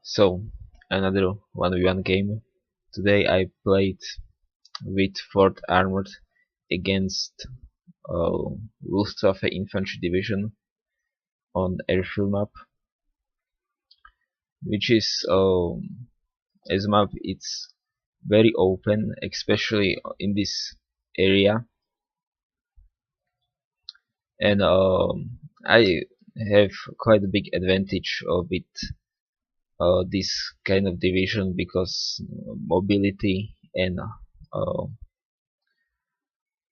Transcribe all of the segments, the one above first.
So, another 1v1 game. Today I played with 4th Armored against uh, Luftwaffe Infantry Division on airfield map, which is as a map it's very open, especially in this area, and I have quite a big advantage with this kind of division because mobility and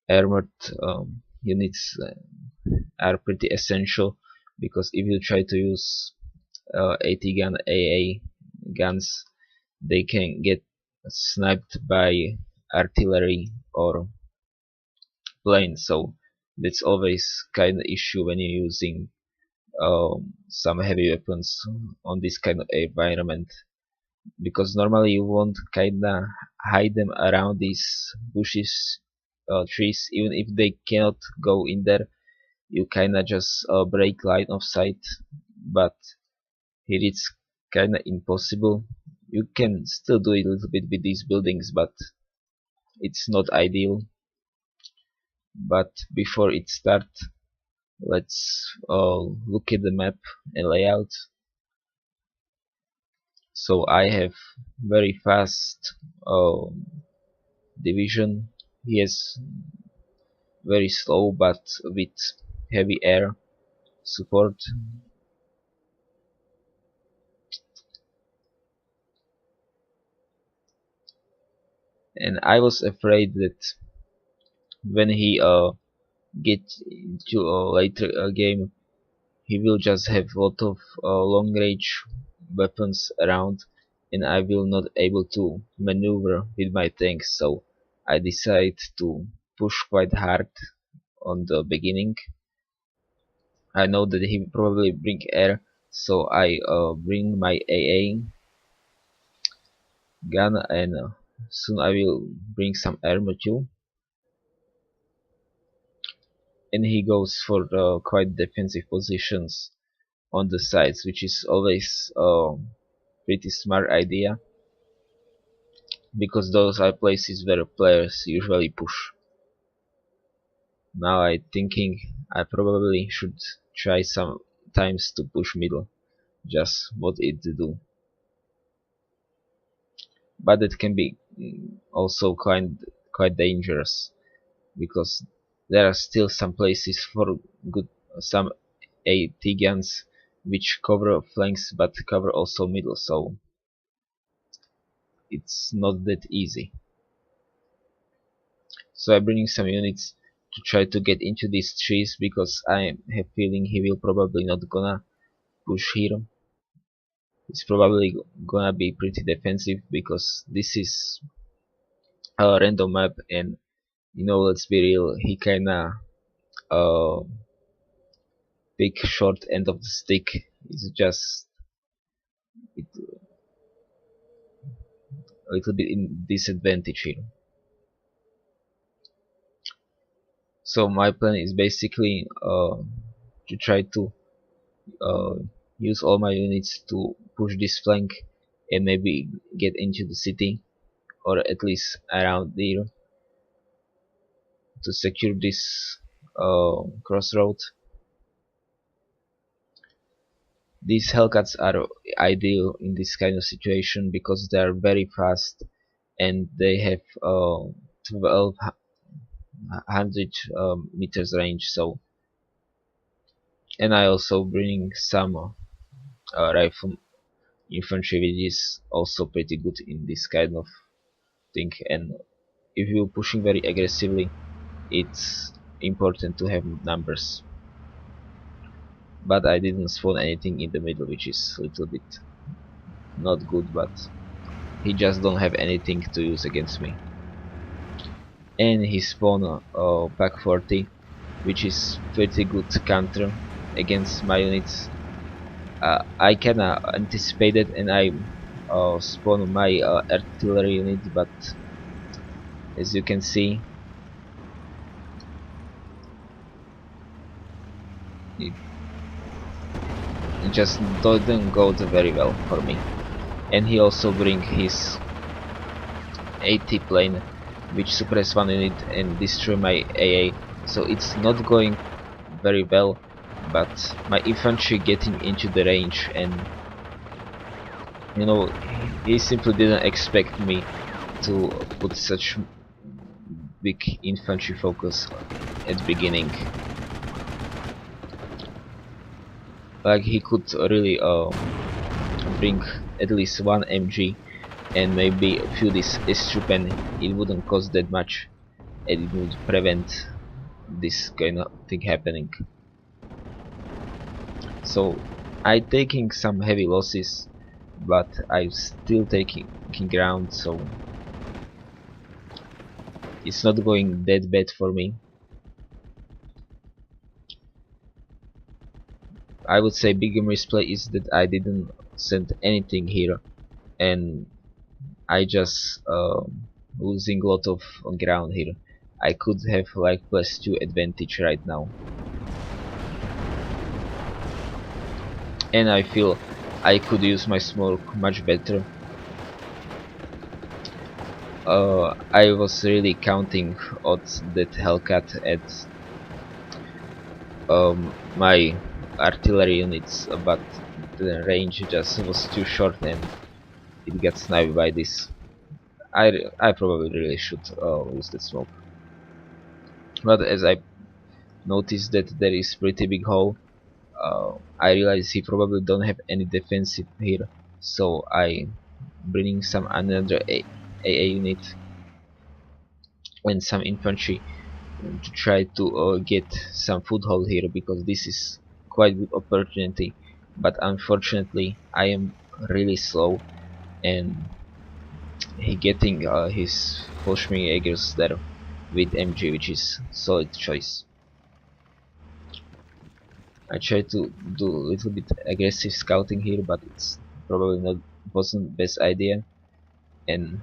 armored units are pretty essential, because if you try to use 80 gun AA guns, they can get sniped by artillery or planes, so that's always kind of issue when you're using some heavy weapons on this kind of environment, because normally you won't kinda hide them around these bushes, trees. Even if they cannot go in there, you kinda just break line of sight. But here it's kinda impossible. You can still do it a little bit with these buildings, but it's not ideal. But before it start, let's look at the map and layout. So I have very fast division. He is very slow but with heavy air support. And I was afraid that when he get into a later game, he will just have a lot of long range weapons around, and I will not able to maneuver with my tanks. So I decided to push quite hard on the beginning. I know that he will probably bring air, so I bring my AA gun, and soon I will bring some armor too. And he goes for quite defensive positions on the sides, which is always pretty smart idea, because those are places where players usually push. Now I thinking I probably should try sometimes to push middle, just what it do. But it can be also quite dangerous, because there are still some places for good some AT guns which cover flanks but cover also middle, so it's not that easy. So I'm bringing some units to try to get into these trees, because I have feeling he will probably not gonna push here. It's probably gonna be pretty defensive, because this is a random map, and let's be real, he kinda uh, pick short end of the stick. It's just it, a little bit in disadvantage here. So my plan is basically to try to uh, use all my units to push this flank and maybe get into the city, or at least around there, to secure this crossroad. These Hellcats are ideal in this kind of situation, because they are very fast and they have 1200 meters range. So, and I also bring some rifle infantry, which is also pretty good in this kind of thing. And if you're pushing very aggressively, it's important to have numbers. But I didn't spawn anything in the middle, which is a little bit not good, but he just don't have anything to use against me. And he spawned pack 40, which is pretty good counter against my units. I kinda anticipated, and I spawned my artillery unit, but as you can see, it just didn't go very well for me. and he also bring his AT plane, which suppress one unit and destroy my AA. So it's not going very well, but my infantry getting into the range, and you know, he simply didn't expect me to put such big infantry focus at the beginning. Like he could really bring at least one MG and maybe a few this troop, and it wouldn't cost that much, and it would prevent this kind of thing happening. So I taking some heavy losses, but I'm still taking ground, so it's not going that bad for me. I would say bigger misplay is that I didn't send anything here, and I just losing a lot of ground here. I could have like +2 advantage right now, and I feel I could use my smoke much better. I was really counting odds that Hellcat at my artillery units, but the range just was too short and it got sniped by this. I probably really should use the smoke, but as I noticed that there is pretty big hole, I realize he probably don't have any defensive here, so I bringing some another AA unit and some infantry to try to get some foothold here, because this is quite good opportunity, but unfortunately I am really slow, and he getting his Jägers there with MG, which is solid choice. I try to do a little bit aggressive scouting here, but it's probably not wasn't best idea, and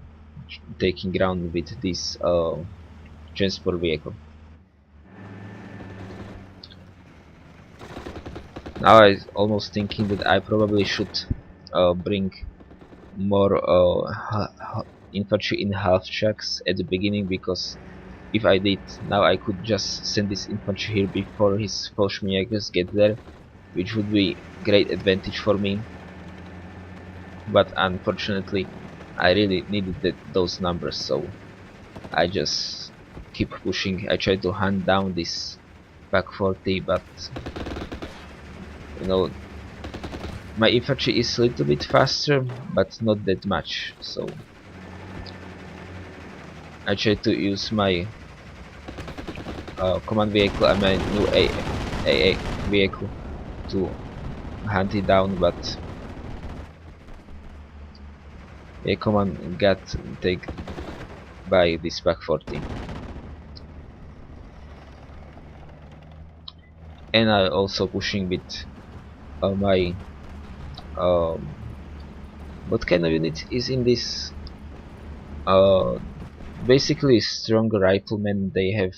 taking ground with this transport vehicle. Now I almost thinking that I probably should bring more infantry in half tracks at the beginning, because if I did, now I could just send this infantry here before his Jägers get there, which would be great advantage for me. But unfortunately, I really needed those numbers, so I just keep pushing. I try to hunt down this back 40, but you know, my infantry is a little bit faster, but not that much, so I try to use my command vehicle and my new AA vehicle to hunt it down, but a command got taken by this back 40. And I also pushing with my what kind of unit is in this? Basically strong riflemen. They have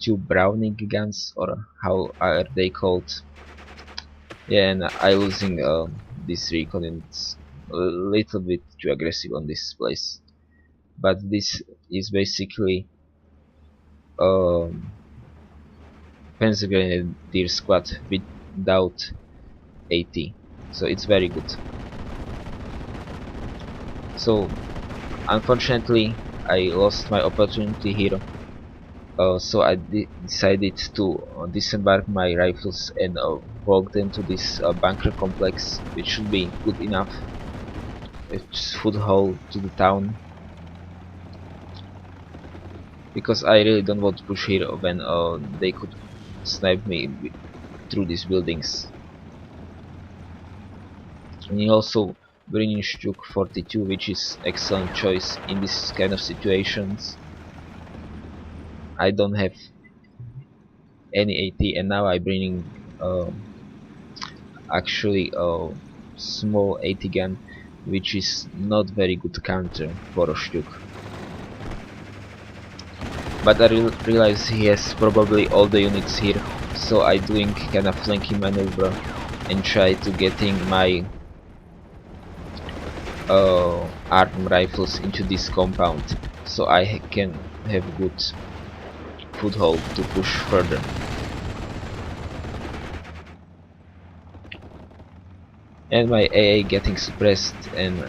two Browning guns, or how are they called? Yeah, and I using this recon, and it's a little bit too aggressive on this place. But this is basically um, Panzer Grenadier squad without AT, so it's very good. So unfortunately I lost my opportunity here, so I decided to disembark my rifles and walk them to this bunker complex, which should be good enough. It's foothold to the town, because I really don't want to push here when they could snipe me through these buildings. And he also bringing Stuk 42, which is excellent choice in this kind of situations. I don't have any AT, and now I bringing actually a small AT gun, which is not very good counter for a Stuk. But I realize he has probably all the units here, so I doing kind of flanking maneuver and try to getting my arm rifles into this compound, so I can have good foothold to push further. And my AA getting suppressed, and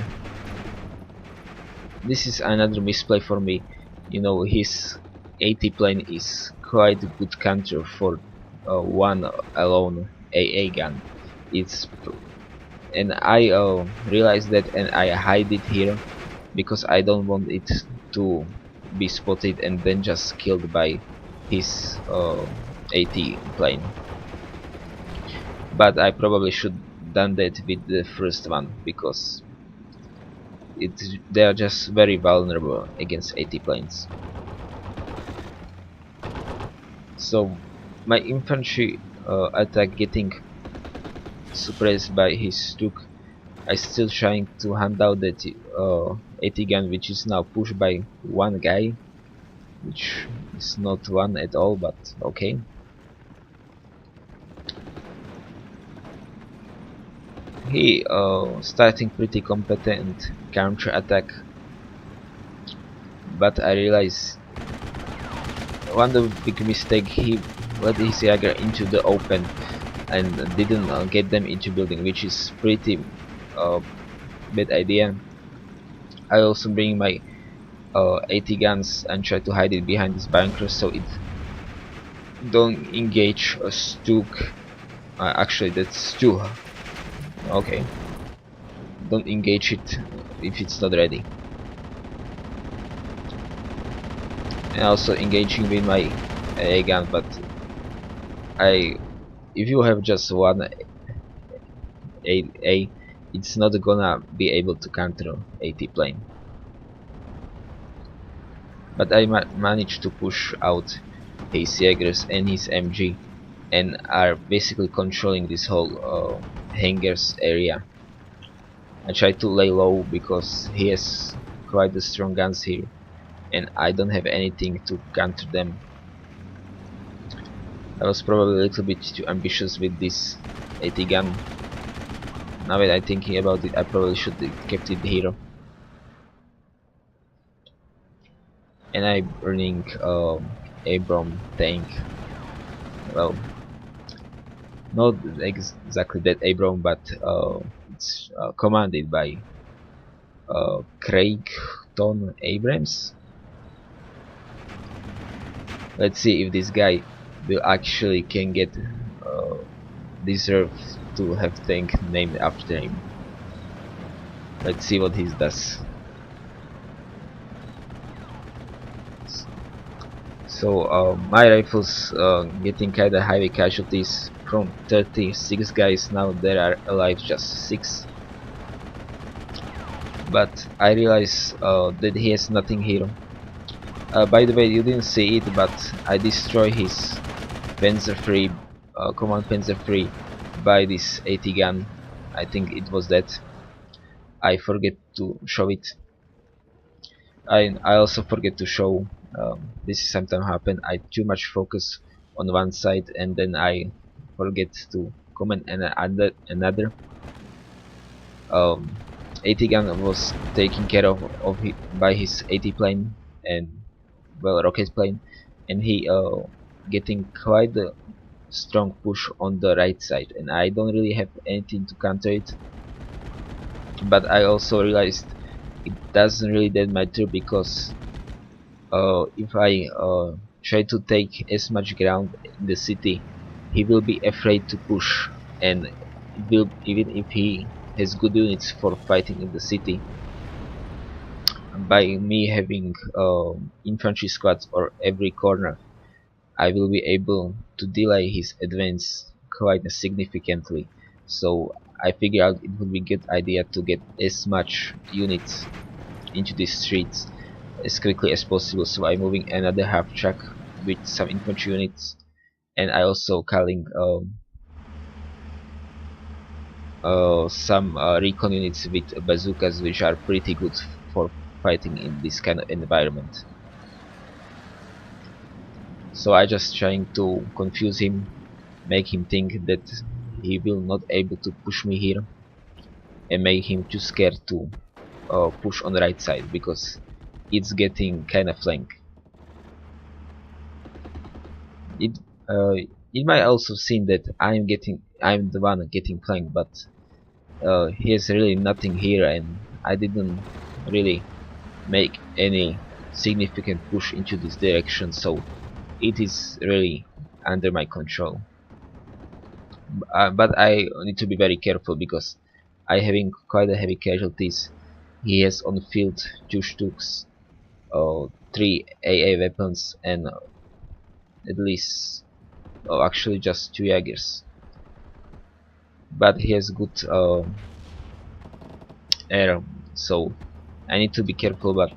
this is another misplay for me. You know, his AT plane is quite a good counter for one alone AA gun. And I realized that, and I hide it here because I don't want it to be spotted and then just killed by his AT plane. But I probably should done that with the first one because they are just very vulnerable against AT planes. So my infantry attack getting suppressed by his Stuk. I still trying to hand out that AT gun, which is now pushed by one guy, which is not one at all, but okay. He starting pretty competent counter attack, but I realize one of the big mistake, he let his Jagger into the open and didn't get them into building, which is pretty bad idea. I also bring my 80 guns and try to hide it behind this bunker so it don't engage a Stuk. Actually, that's two. Okay, don't engage it if it's not ready. And also engaging with my AA gun, but if you have just one A, it's not gonna be able to counter AT plane. But I managed to push out his Jaegers and his MG, and are basically controlling this whole hangars area. I try to lay low because he has quite the strong guns here, and I don't have anything to counter them. I was probably a little bit too ambitious with this AT gun. Now that I'm thinking about it, I probably should have kept it here. And I'm running Abram tank. Well, not exactly that Abram, but it's commanded by Creighton Abrams. Let's see if this guy will actually can get deserve to have tank named after him. Let's see what he does. So my rifles getting kinda heavy casualties. From 36 guys, now there are alive just 6. But I realize that he has nothing here. By the way, you didn't see it, but I destroy his Panzer III, command Panzer III by this AT gun. I think it was that. I forget to show it. I also forget to show. This sometimes happen. I too much focus on one side and then I forget to comment another. Um, AT gun was taken care of by his AT plane and well rocket plane, and he getting quite a strong push on the right side, and I don't really have anything to counter it. But I also realized it doesn't really that matter because if I try to take as much ground in the city, he will be afraid to push, and it will, even if he has good units for fighting in the city, by me having infantry squads or every corner, I will be able to delay his advance quite significantly. So I figured out it would be a good idea to get as much units into the streets as quickly as possible. So I'm moving another half track with some infantry units, and I also calling some recon units with bazookas, which are pretty good for fighting in this kind of environment. So I just trying to confuse him, make him think that he will not able to push me here, and make him too scared to push on the right side because it's getting kind of flank. It uh, it might also seem that I'm the one getting flanked, but here's really nothing here, and I didn't really make any significant push into this direction, so it is really under my control. But I need to be very careful because I having quite a heavy casualties. He has on the field 2 Stuks, 3 AA weapons, and at least actually just 2 Jaegers. But he has good air, so I need to be careful. But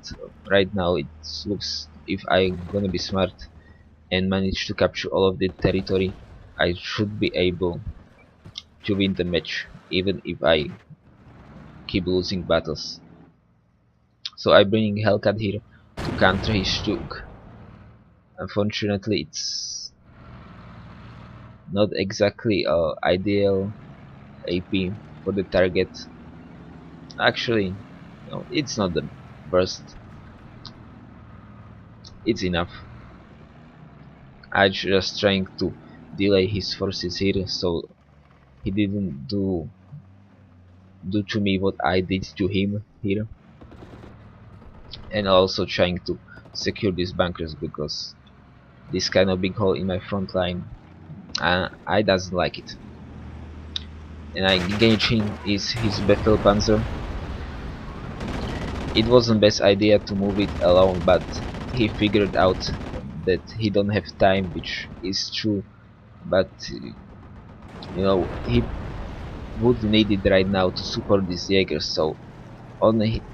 right now it looks, if I'm gonna be smart and manage to capture all of the territory, I should be able to win the match, even if I keep losing battles. So I bring Hellcat here to counter his Stuk. Unfortunately, it's not exactly ideal AP for the target. Actually, no, it's not the worst. It's enough. I just trying to delay his forces here, so he didn't do to me what I did to him here, and also trying to secure these bunkers because this kind of big hole in my front line, I doesn't like it. And I engage him is his Befehlpanzer. It wasn't best idea to move it alone, but he figured out that he don't have time, which is true. But he would need it right now to support these Jaegers. So only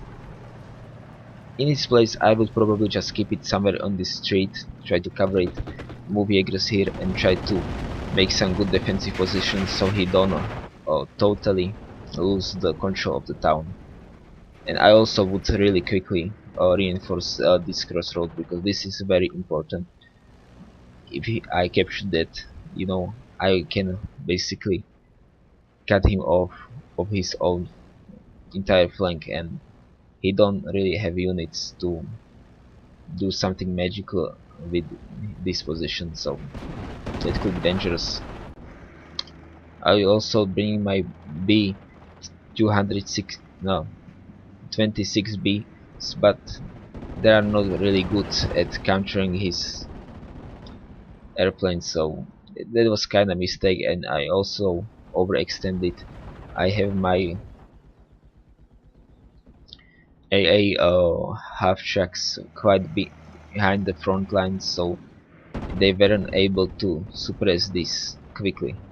in its place, I would probably just keep it somewhere on this street, try to cover it, move Jaegers here, and try to make some good defensive positions so he don't totally lose the control of the town. And I also would really quickly reinforce this crossroad because this is very important. If I capture that, I can basically cut him off of his own entire flank, and he don't really have units to do something magical with this position, so that could be dangerous. I will also bring my B 206 no 26B, but they are not really good at countering his airplanes, so that was kind of mistake, and I also overextended. I have my AA half tracks quite behind the front lines, so they weren't able to suppress this quickly.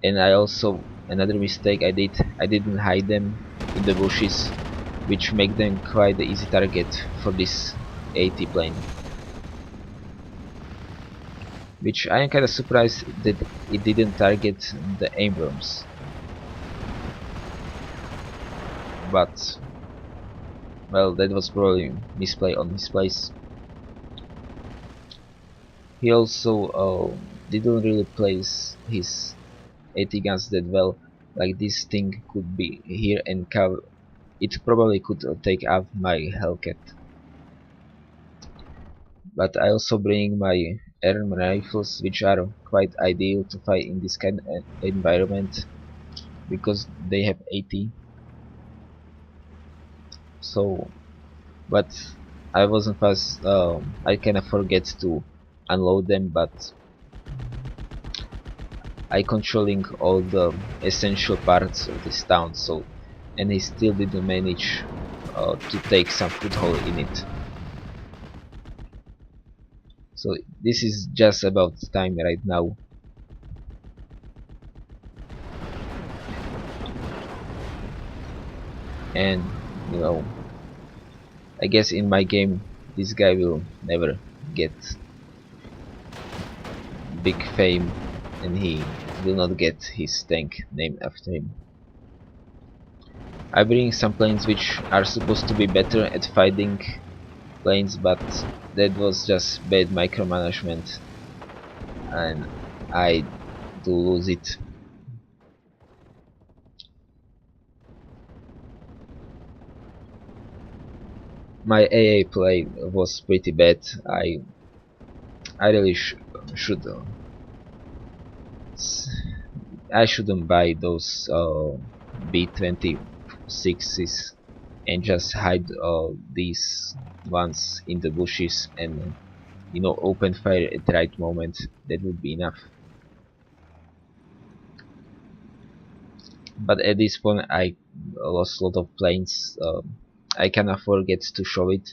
And I also, another mistake I didn't hide them in the bushes, which make them quite the easy target for this AT plane. Which I am kinda surprised that it didn't target the aimworms. But well, that was probably misplay on his place. He also didn't really place his AT guns that well. Like this thing could be here and cover. It probably could take up my Hellcat. But I also bring my air rifles, which are quite ideal to fight in this kind of environment because they have AT. So, but I wasn't fast. I kind of forget to unload them, but I controlling all the essential parts of this town. So, and he still didn't manage to take some foothold in it. So this is just about time right now. And I guess in my game this guy will never get big fame, and he will not get his tank named after him. I bring some planes which are supposed to be better at fighting planes, but that was just bad micromanagement and I do lose it. My AA play was pretty bad. I really should s- I shouldn't buy those B26s and just hide these ones in the bushes and open fire at the right moment. That would be enough. But at this point I lost a lot of planes. I kinda forget to show it,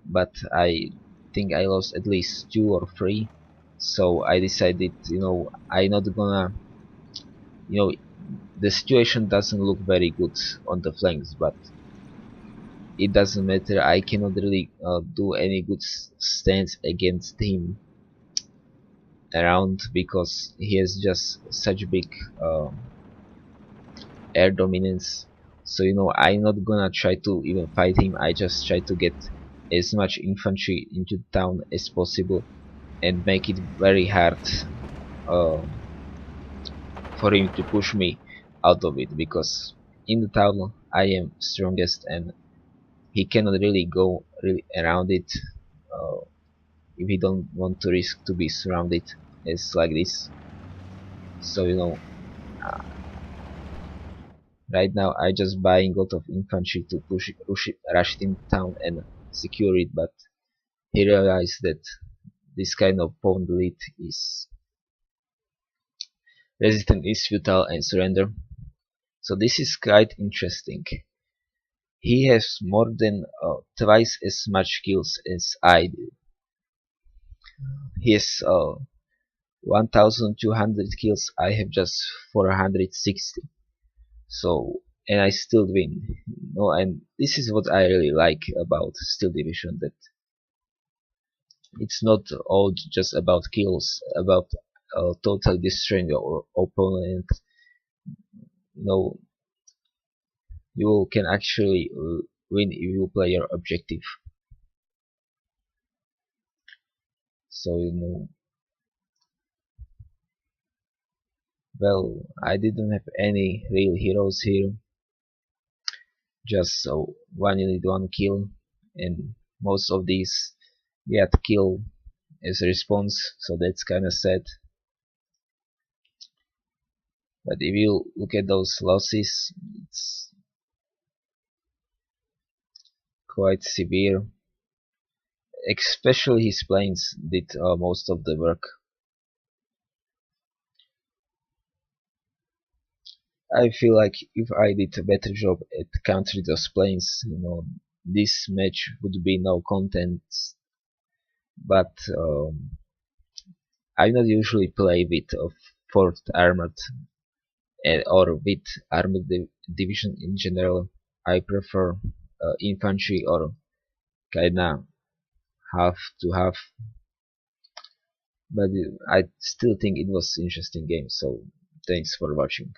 but I think I lost at least 2 or 3. So I decided, I'm not gonna, you know, the situation doesn't look very good on the flanks, but it doesn't matter. I cannot really do any good stance against him around because he has just such big air dominance. So I'm not gonna try to even fight him. I just try to get as much infantry into town as possible and make it very hard uh, for him to push me out of it, because in the town I am strongest and he cannot really go really around it uh, if he don't want to risk to be surrounded as like this. So right now I just buying a lot of infantry to rush it in town and secure it, but he realized that this kind of pawn delete is resistance is futile and surrender. So this is quite interesting. He has more than twice as much kills as I do. He has 1200 kills, I have just 460. So, and I still win. No, and this is what I really like about Steel Division, that it's not all just about kills, about totally destroying your opponent. You know, you can actually win if you play your objective. So well, I didn't have any real heroes here, just one unit, one kill, and most of these get kill as a response, so that's kinda sad. But if you look at those losses, it's quite severe. Especially his planes did most of the work. I feel like if I did a better job at countering those planes, this match would be no contents. But I not usually play with a fourth armored or with armored division in general. I prefer infantry or kinda half to half. But I still think it was interesting game. So thanks for watching.